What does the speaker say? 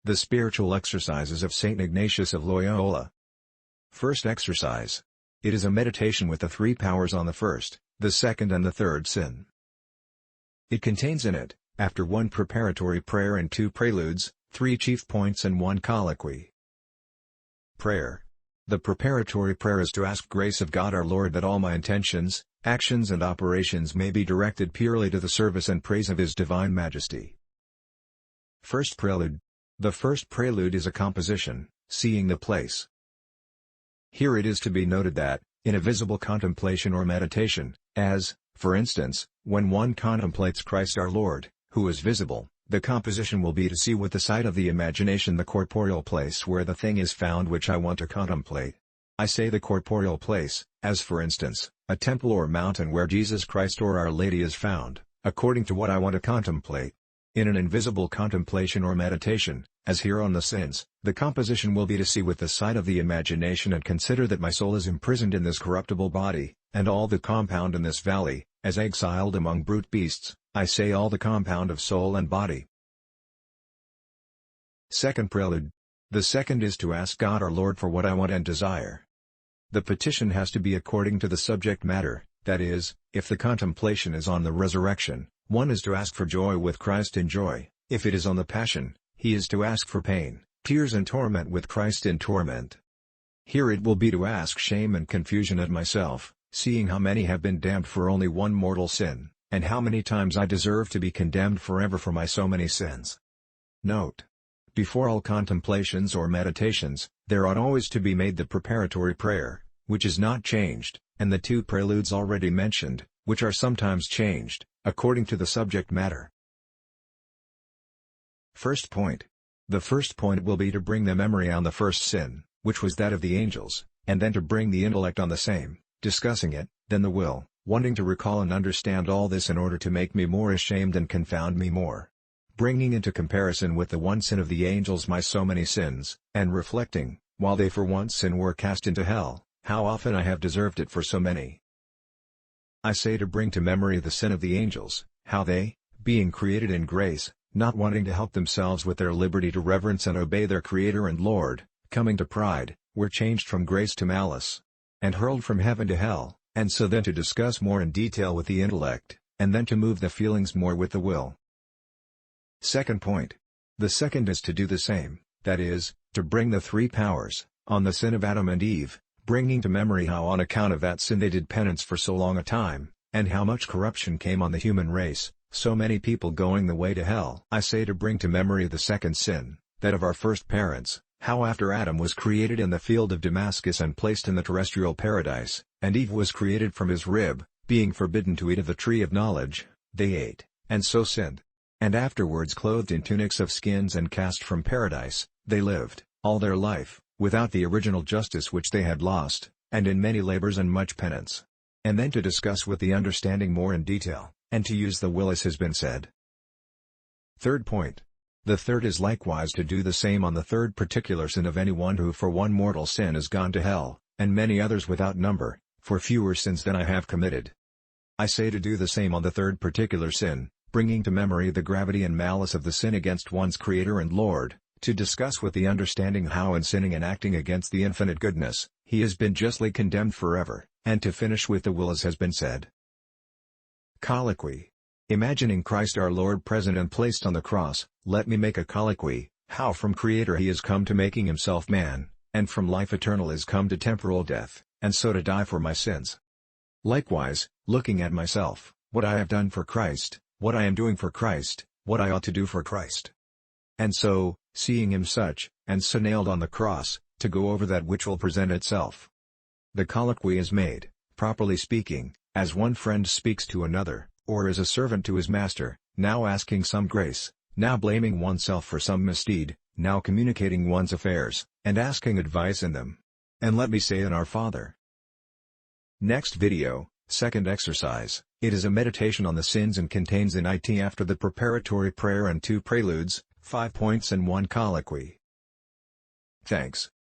The spiritual exercises of St. Ignatius of Loyola. First exercise. It is a meditation with the three powers on the first, the second and the third sin. It contains in it, after one preparatory prayer and two preludes, three chief points and one colloquy. Prayer. The preparatory prayer is to ask grace of God our Lord that all my intentions, actions and operations may be directed purely to the service and praise of His Divine Majesty. First prelude. The first prelude is a composition, seeing the place. Here it is to be noted that, in a visible contemplation or meditation, as, for instance, when one contemplates Christ our Lord, who is visible, the composition will be to see with the sight of the imagination the corporeal place where the thing is found which I want to contemplate. I say the corporeal place, as for instance, a temple or mountain where Jesus Christ or Our Lady is found, according to what I want to contemplate. In an invisible contemplation or meditation, as here on the sins, the composition will be to see with the sight of the imagination and consider that my soul is imprisoned in this corruptible body, and all the compound in this valley, as exiled among brute beasts, I say all the compound of soul and body. Second prelude. The second is to ask God our Lord for what I want and desire. The petition has to be according to the subject matter, that is, if the contemplation is on the resurrection, one is to ask for joy with Christ in joy; if it is on the Passion, he is to ask for pain, tears and torment with Christ in torment. Here it will be to ask shame and confusion at myself, seeing how many have been damned for only one mortal sin, and how many times I deserve to be condemned forever for my so many sins. Note: before all contemplations or meditations, there ought always to be made the preparatory prayer, which is not changed, and the two preludes already mentioned, which are sometimes changed, according to the subject matter. First point. The first point will be to bring the memory on the first sin, which was that of the angels, and then to bring the intellect on the same, discussing it, then the will, wanting to recall and understand all this in order to make me more ashamed and confound me more. Bringing into comparison with the one sin of the angels my so many sins, and reflecting, while they for one sin were cast into hell, how often I have deserved it for so many. I say to bring to memory the sin of the angels, how they, being created in grace, not wanting to help themselves with their liberty to reverence and obey their Creator and Lord, coming to pride, were changed from grace to malice, and hurled from heaven to hell, and so then to discuss more in detail with the intellect, and then to move the feelings more with the will. Second point. The second is to do the same, that is, to bring the three powers, on the sin of Adam and Eve, bringing to memory how on account of that sin they did penance for so long a time, and how much corruption came on the human race, so many people going the way to hell. I say to bring to memory the second sin, that of our first parents, how after Adam was created in the field of Damascus and placed in the terrestrial paradise, and Eve was created from his rib, being forbidden to eat of the tree of knowledge, they ate, and so sinned. And afterwards clothed in tunics of skins and cast from paradise, they lived, all their life, without the original justice which they had lost, and in many labors and much penance. And then to discuss with the understanding more in detail, and to use the will as has been said. Third point. The third is likewise to do the same on the third particular sin of anyone who for one mortal sin has gone to hell, and many others without number, for fewer sins than I have committed. I say to do the same on the third particular sin, bringing to memory the gravity and malice of the sin against one's Creator and Lord, to discuss with the understanding how in sinning and acting against the infinite goodness, he has been justly condemned forever, and to finish with the will as has been said. Colloquy. Imagining Christ our Lord present and placed on the cross, let me make a colloquy, how from Creator he is come to making himself man, and from life eternal is come to temporal death, and so to die for my sins. Likewise, looking at myself, what I have done for Christ, what I am doing for Christ, what I ought to do for Christ. And so, seeing him such, and so nailed on the cross, to go over that which will present itself. The colloquy is made, properly speaking, as one friend speaks to another, or as a servant to his master, now asking some grace, now blaming oneself for some misdeed, now communicating one's affairs, and asking advice in them. And let me say in Our Father. Next video, second exercise. It is a meditation on the sins and contains in it after the preparatory prayer and two preludes, 5 points and one colloquy. Thanks.